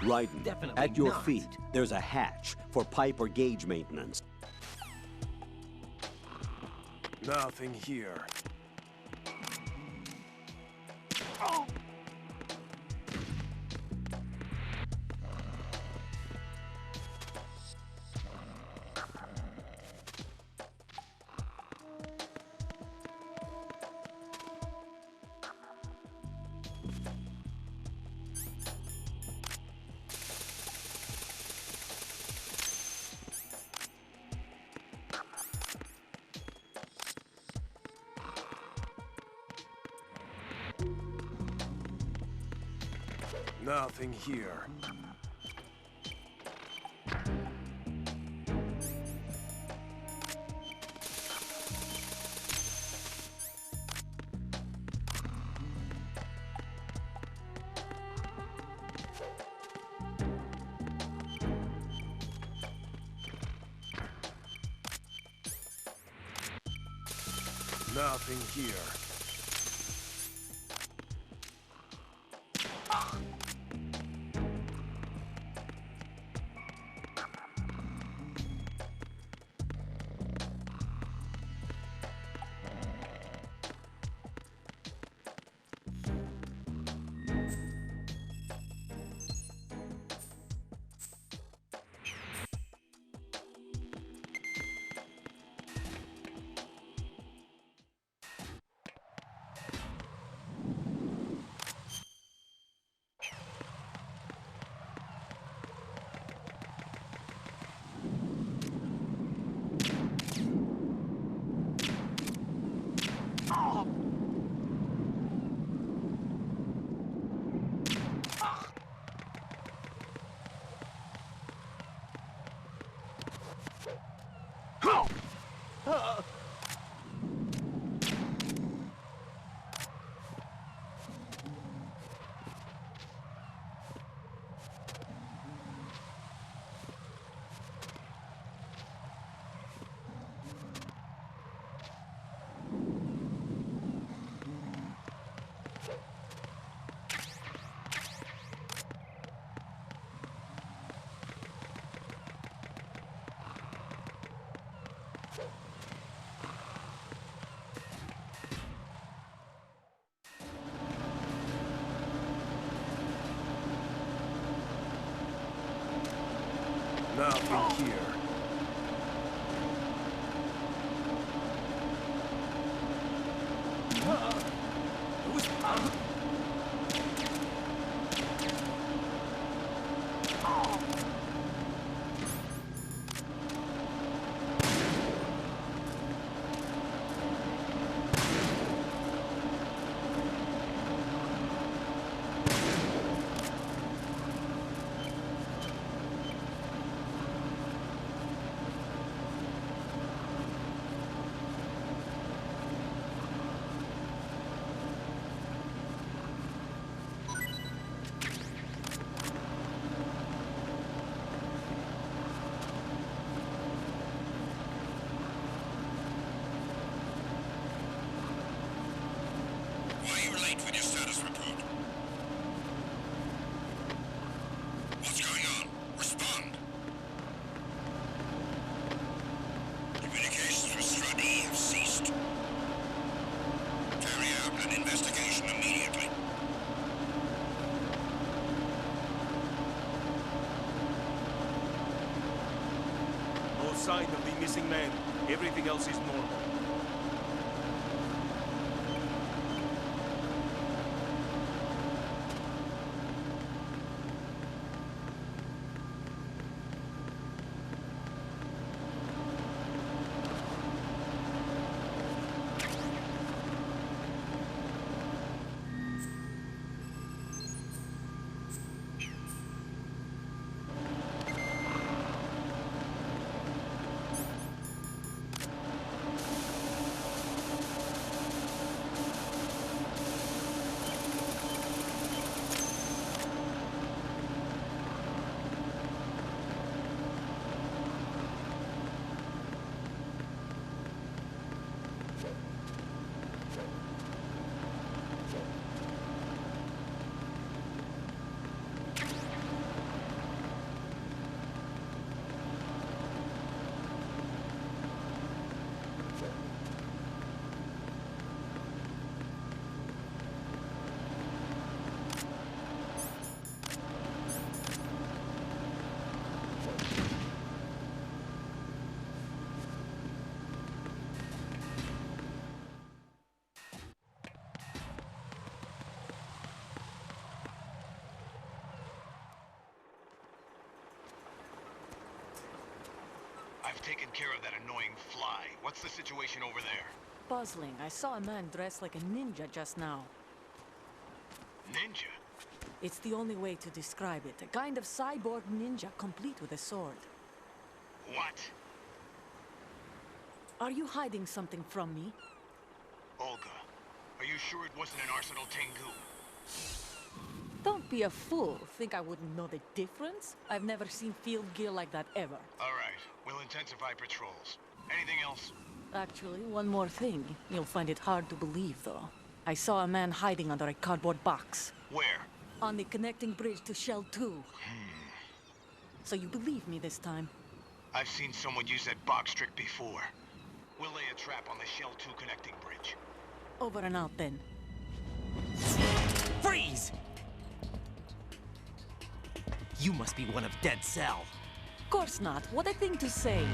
Raiden, Definitely at your not. feet, there's a hatch for pipe or gauge maintenance. Nothing here. Nothing here. Nothing here. Nothing here. Why are you late with your status report? What's going on? Respond! Communications with Strut E have ceased. Carry out an investigation immediately. No sign of the missing man. Everything else is normal. taken care of that annoying fly. What's the situation over there? Puzzling. I saw a man dressed like a ninja just now. Ninja? It's the only way to describe it. A kind of cyborg ninja, complete with a sword. What? Are you hiding something from me? Olga, are you sure it wasn't an Arsenal Tengu? Don't be a fool. Think I wouldn't know the difference? I've never seen field gear like that ever. All right, we'll intensify patrols. Anything else? Actually, one more thing. You'll find it hard to believe, though. I saw a man hiding under a cardboard box. Where? On the connecting bridge to Shell 2. So you believe me this time? I've seen someone use that box trick before. We'll lay a trap on the Shell 2 connecting bridge. Over and out, then. Freeze! You must be one of Dead Cell. Of course not. What a thing to say.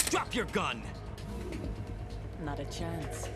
Drop your gun! Not a chance.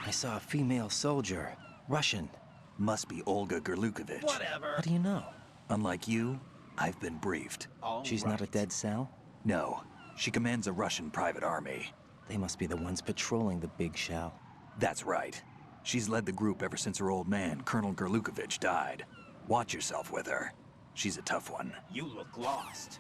I saw a female soldier. Russian. Must be Olga Gerlukovich. Whatever. How do you know? Unlike you, I've been briefed. She's not a Dead Cell? No, she commands a Russian private army. They must be the ones patrolling the big shell. That's right. She's led the group ever since her old man, Colonel Gerlukovich, died. Watch yourself with her. She's a tough one. You look lost.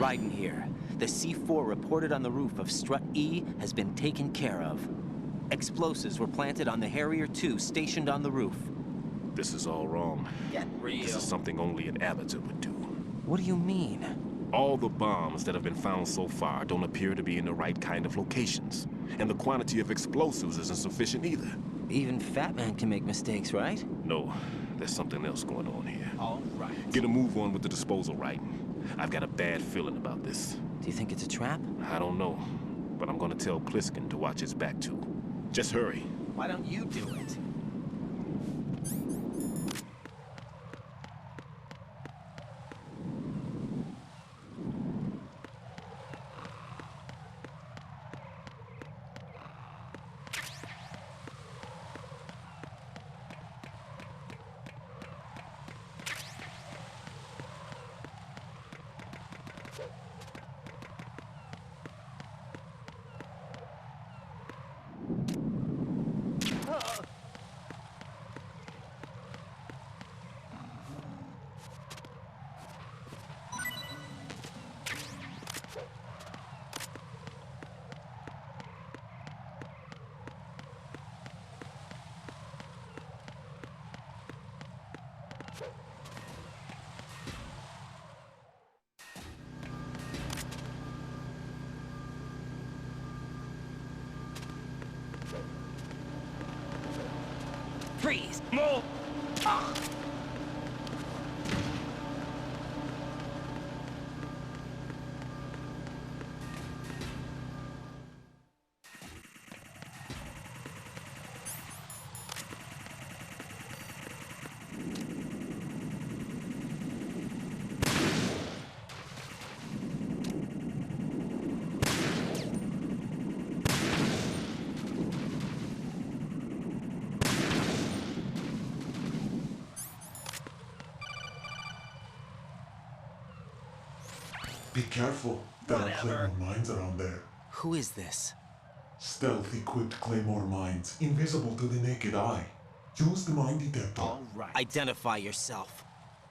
Raiden here. The C4 reported on the roof of Strut E has been taken care of. Explosives were planted on the Harrier 2 stationed on the roof. This is all wrong. Get real. This is something only an amateur would do. What do you mean? All the bombs that have been found so far don't appear to be in the right kind of locations. And the quantity of explosives isn't sufficient either. Even Fat Man can make mistakes, right? No, there's something else going on here. All right. Get a move on with the disposal, Raiden. I've got a bad feeling about this. Do you think it's a trap? I don't know, but I'm gonna tell Pliskin to watch his back too. Just hurry. Why don't you do it? Freeze! Move! Be careful. There are Claymore mines around there. Who is this? Stealth-equipped Claymore mines, invisible to the naked eye. Use the mine detector. Right. Identify yourself.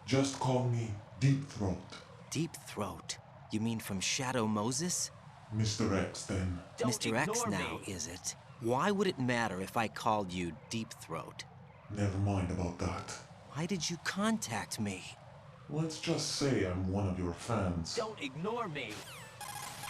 Just call me Deep Throat. Deep Throat? You mean from Shadow Moses? Mr. X, then. Don't Mr. X ignore now, me. is it? Why would it matter if I called you Deep Throat? Never mind about that. Why did you contact me? Let's just say I'm one of your fans. Don't ignore me!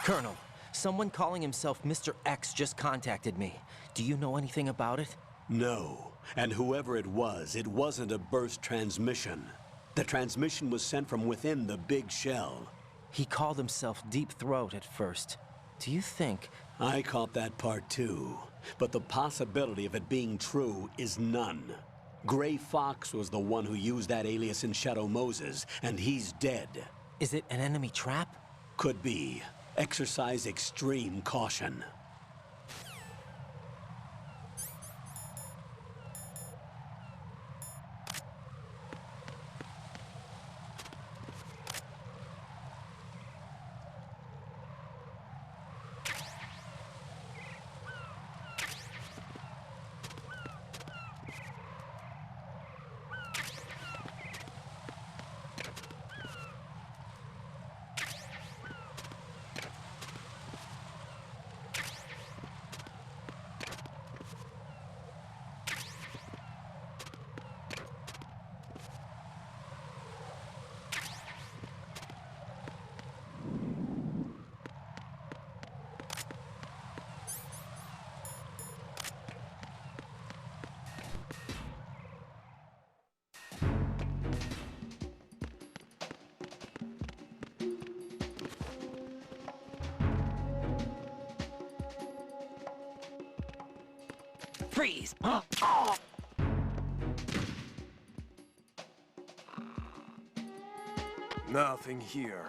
Colonel, someone calling himself Mr. X just contacted me. Do you know anything about it? No, and whoever it wasn't a burst transmission. The transmission was sent from within the big shell. He called himself Deep Throat at first. Do you think... I caught that part too, but the possibility of it being true is none. Gray Fox was the one who used that alias in Shadow Moses, and he's dead. Is it an enemy trap? Could be. Exercise extreme caution. Freeze! Nothing here.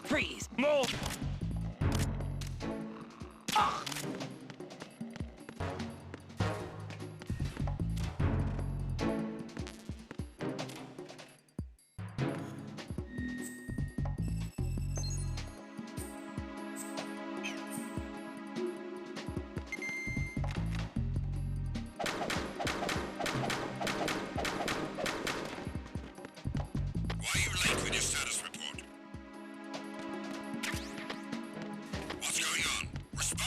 Freeze! Move! Why are you late with your status report? What's going on? Respond!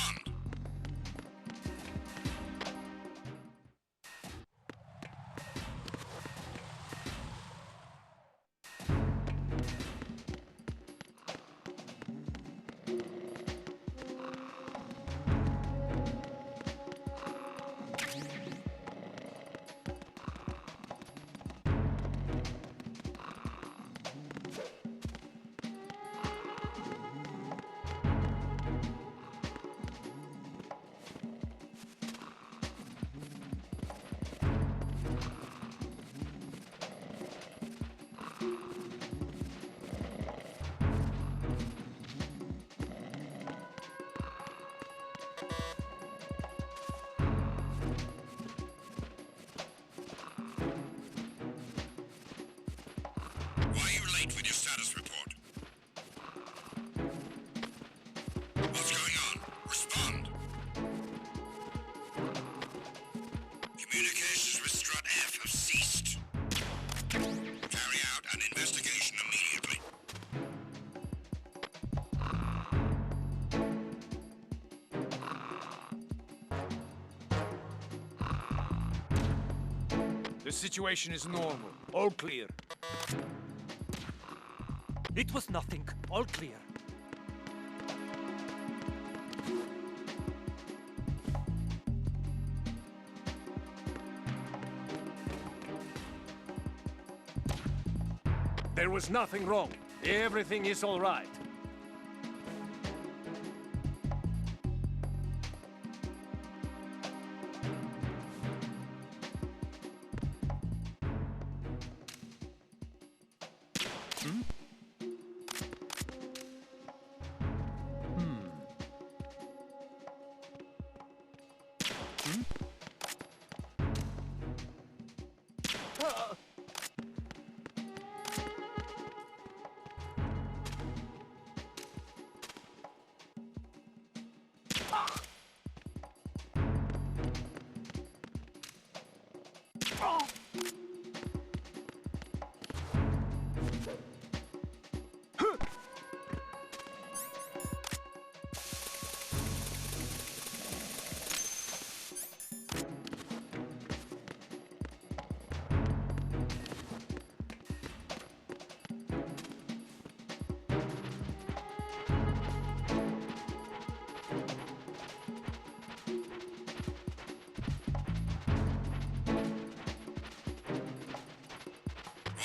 Why are you late with your status report? What's going on? Respond! Communications with Strut F have ceased. Carry out an investigation immediately. The situation is normal. All clear. It was nothing. All clear. There was nothing wrong. Everything is all right.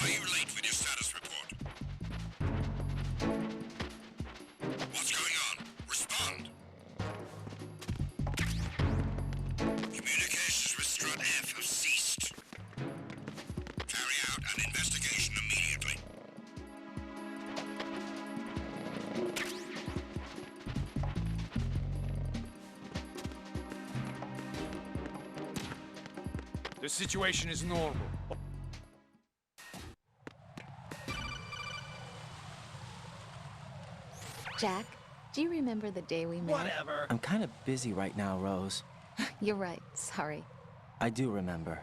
Why are you late with your status report? What's going on? Respond. Communications with Strut F have ceased. Carry out an investigation immediately. The situation is normal. Jack, do you remember the day we met? Whatever. I'm kind of busy right now, Rose. You're right. Sorry. I do remember.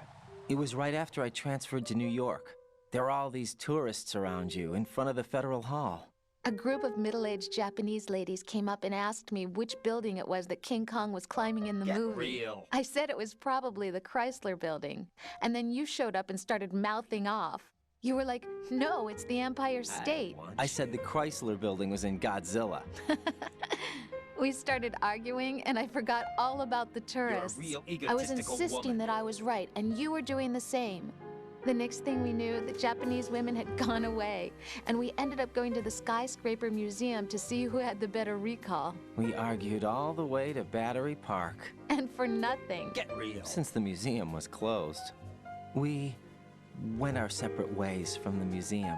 It was right after I transferred to New York. There were all these tourists around you in front of the Federal Hall. A group of middle-aged Japanese ladies came up and asked me which building it was that King Kong was climbing in the Get movie. real. I said it was probably the Chrysler building. And then you showed up and started mouthing off. You were like, no, it's the Empire State. I said the Chrysler building was in Godzilla. We started arguing, and I forgot all about the tourists. real I was egotistical insisting woman. that I was right, and you were doing the same. The next thing we knew, the Japanese women had gone away, and we ended up going to the Skyscraper Museum to see who had the better recall. We argued all the way to Battery Park. And for nothing. Get real. Since the museum was closed, we went our separate ways from the museum.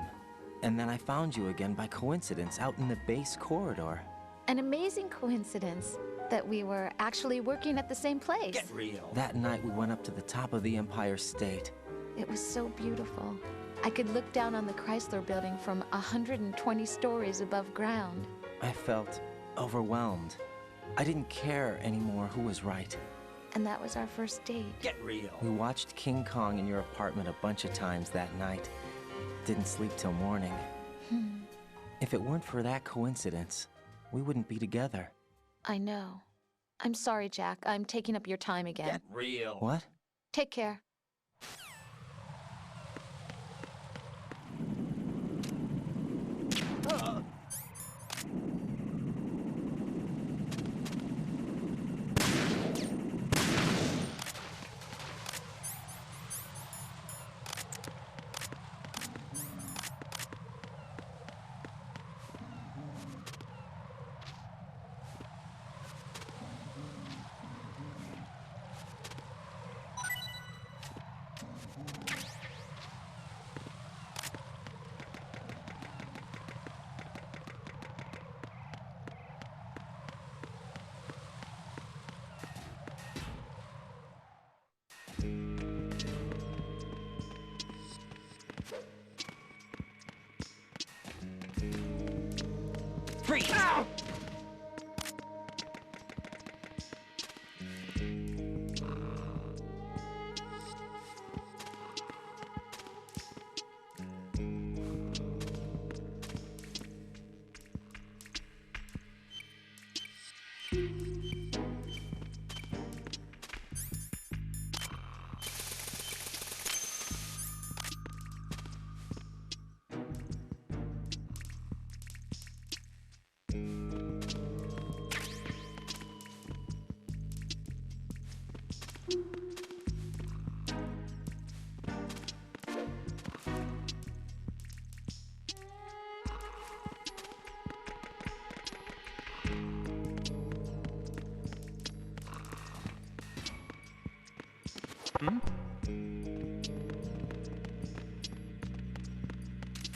And then I found you again by coincidence out in the base corridor. An amazing coincidence that we were actually working at the same place. Get real. That night we went up to the top of the Empire State. It was so beautiful. I could look down on the Chrysler building from 120 stories above ground. I felt overwhelmed. I didn't care anymore who was right. And that was our first date. Get real. We watched King Kong in your apartment a bunch of times that night. Didn't sleep till morning. If it weren't for that coincidence, we wouldn't be together. I know. I'm sorry, Jack. I'm taking up your time again. Get real. What? Take care. Freeze!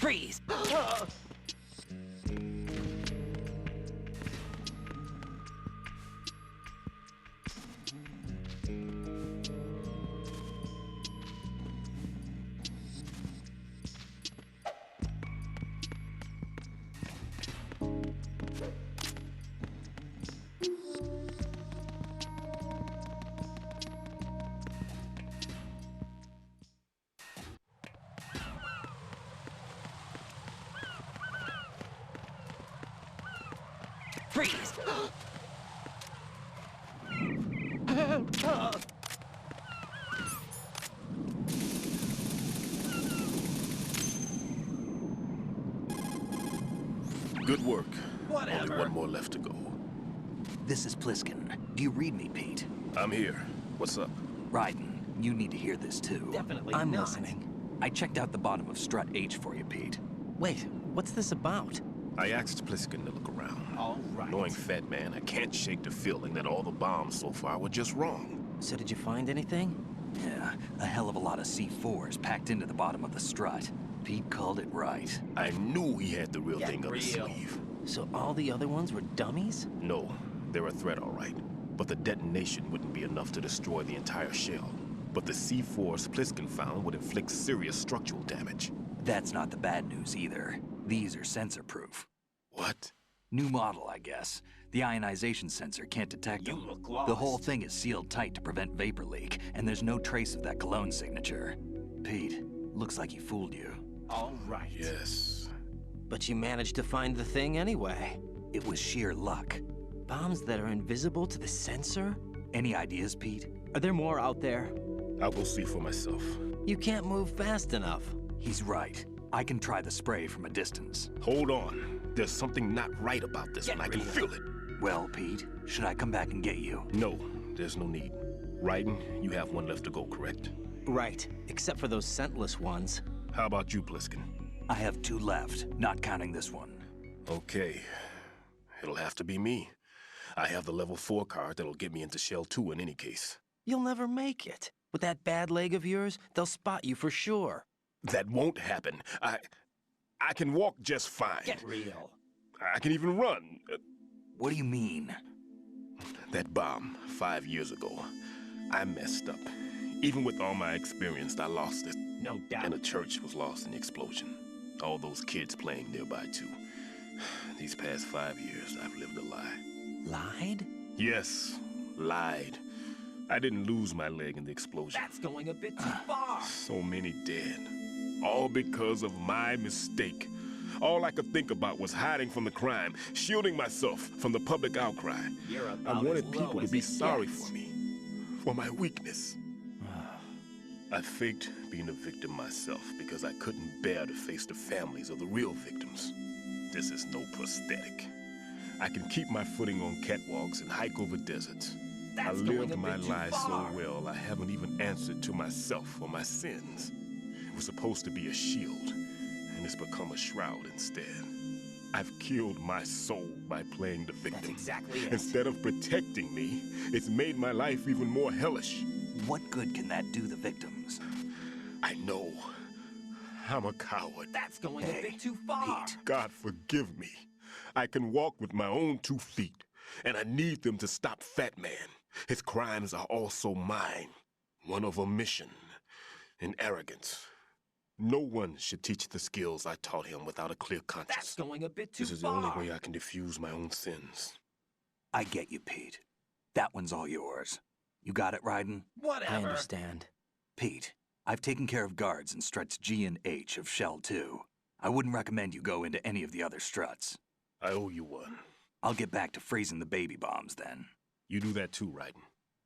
Freeze! Freeze! Good work. Whatever. Only one more left to go. This is Pliskin. Do you read me, Pete? I'm here. What's up? Raiden, you need to hear this too. Definitely I'm not. listening. I checked out the bottom of Strut H for you, Pete. Wait, what's this about? I asked Pliskin to look around. All right. Knowing Fat Man, I can't shake the feeling that all the bombs so far were just wrong. So did you find anything? Yeah, a hell of a lot of C4s packed into the bottom of the strut. Pete called it right. I knew he had the real thing up his real. sleeve. So all the other ones were dummies? No, they're a threat, all right. But the detonation wouldn't be enough to destroy the entire shell. But the C4s Pliskin found would inflict serious structural damage. That's not the bad news either. These are sensor-proof. What? New model, I guess. The ionization sensor can't detect them. look lost. The whole thing is sealed tight to prevent vapor leak, and there's no trace of that cologne signature. Pete, looks like he fooled you. All right. Yes. But you managed to find the thing anyway. It was sheer luck. Bombs that are invisible to the sensor? Any ideas, Pete? Are there more out there? I'll go see for myself. You can't move fast enough. He's right. I can try the spray from a distance. Hold on. There's something not right about this one. I can feel it. Well, Pete, should I come back and get you? No, there's no need. Raiden, you have one left to go, correct? Right, except for those scentless ones. How about you, Pliskin? I have 2 left, not counting this one. Okay. It'll have to be me. I have the level 4 card that'll get me into Shell 2 in any case. You'll never make it. With that bad leg of yours, they'll spot you for sure. That won't happen. I can walk just fine. Get real. I can even run. What do you mean? That bomb 5 years ago, I messed up. Even with all my experience, I lost it. No doubt. And a church was lost in the explosion. All those kids playing nearby, too. These past 5 years, I've lived a lie. Lied? Yes, lied. I didn't lose my leg in the explosion. That's going a bit too far. So many dead. All because of my mistake. All I could think about was hiding from the crime, shielding myself from the public outcry. You're about I wanted as low people to as be it sorry gets. for me, for my weakness. I faked being a victim myself because I couldn't bear to face the families of the real victims. This is no prosthetic. I can keep my footing on catwalks and hike over deserts. I That's going lived a my bit too life so far. well, I haven't even answered to myself for my sins. It was supposed to be a shield, and it's become a shroud instead. I've killed my soul by playing the victim. That's exactly it. Instead of protecting me, it's made my life even more hellish. What good can that do the victims? I know. I'm a coward. That's going a bit too far. Pete. God forgive me. I can walk with my own 2 feet, and I need them to stop Fat Man. His crimes are also mine. One of omission and arrogance. No one should teach the skills I taught him without a clear conscience. That's going a bit too This is the far. only way I can diffuse my own sins. I get you, Pete. That one's all yours. You got it, Raiden? Whatever. I understand. Pete, I've taken care of guards in struts G and H of Shell 2. I wouldn't recommend you go into any of the other struts. I owe you one. I'll get back to freezing the baby bombs then. You do that too, Raiden.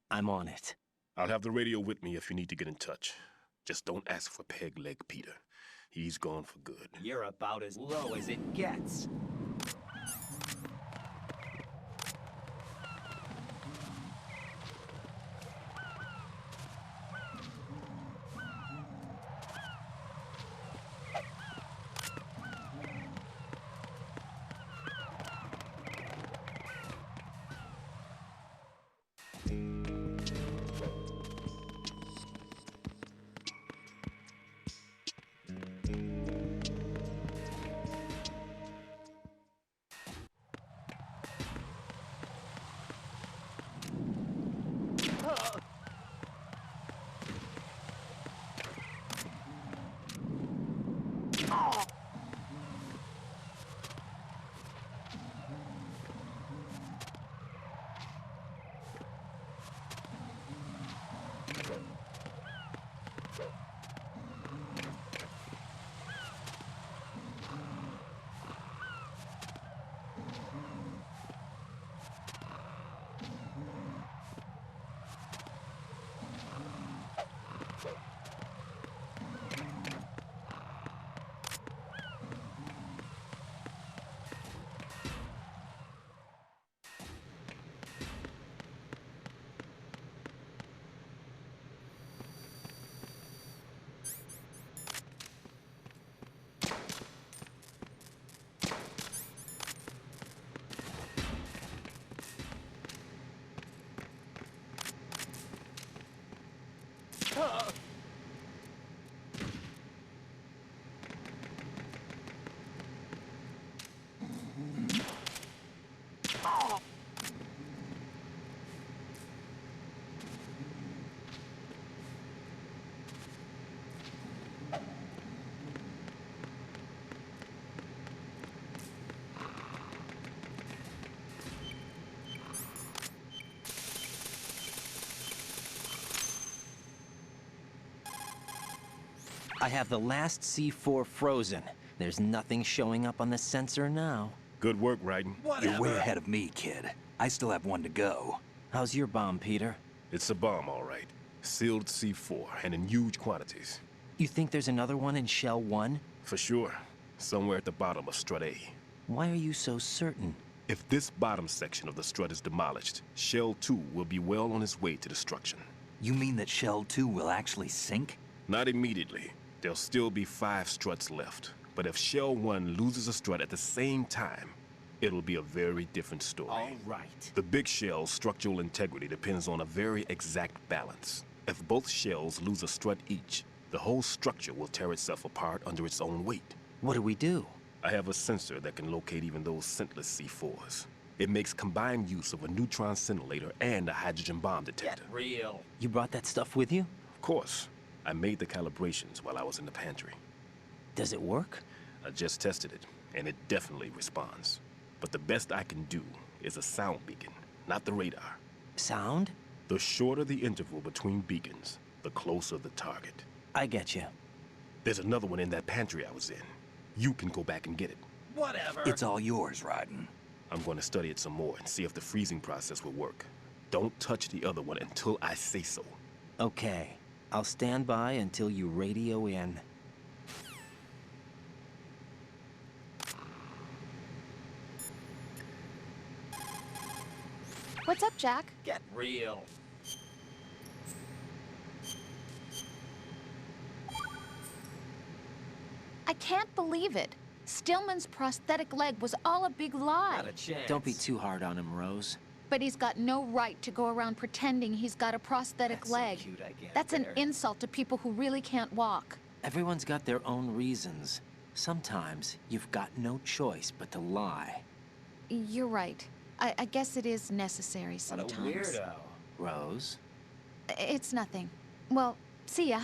I'm on it. I'll have the radio with me if you need to get in touch. Just don't ask for Peg Leg Peter. He's gone for good. You're about as low as it gets. I have the last C4 frozen. There's nothing showing up on the sensor now. Good work, Raiden. You're way ahead of me, kid. I still have one to go. How's your bomb, Peter? It's a bomb, all right. Sealed C4, and in huge quantities. You think there's another one in Shell 1? For sure. Somewhere at the bottom of Strut A. Why are you so certain? If this bottom section of the strut is demolished, Shell 2 will be well on its way to destruction. You mean that Shell 2 will actually sink? Not immediately. There'll still be 5 struts left. But if Shell 1 loses a strut at the same time, it'll be a very different story. All right. The big shell's structural integrity depends on a very exact balance. If both shells lose a strut each, the whole structure will tear itself apart under its own weight. What do we do? I have a sensor that can locate even those scentless C4s. It makes combined use of a neutron scintillator and a hydrogen bomb detector. Get real. You brought that stuff with you? Of course. I made the calibrations while I was in the pantry. Does it work? I just tested it, and it definitely responds. But the best I can do is a sound beacon, not the radar. Sound? The shorter the interval between beacons, the closer the target. I get you. There's another one in that pantry I was in. You can go back and get it. Whatever. It's all yours, Raiden. I'm going to study it some more and see if the freezing process will work. Don't touch the other one until I say so. Okay. I'll stand by until you radio in. What's up, Jack? Get real. I can't believe it. Stillman's prosthetic leg was all a big lie. Not a chance. Don't be too hard on him, Rose. But he's got no right to go around pretending he's got a prosthetic That's leg. So cute, I get That's an there. insult to people who really can't walk. Everyone's got their own reasons. Sometimes you've got no choice but to lie. You're right. I guess it is necessary What sometimes. a weirdo. Rose? It's nothing. Well, see ya.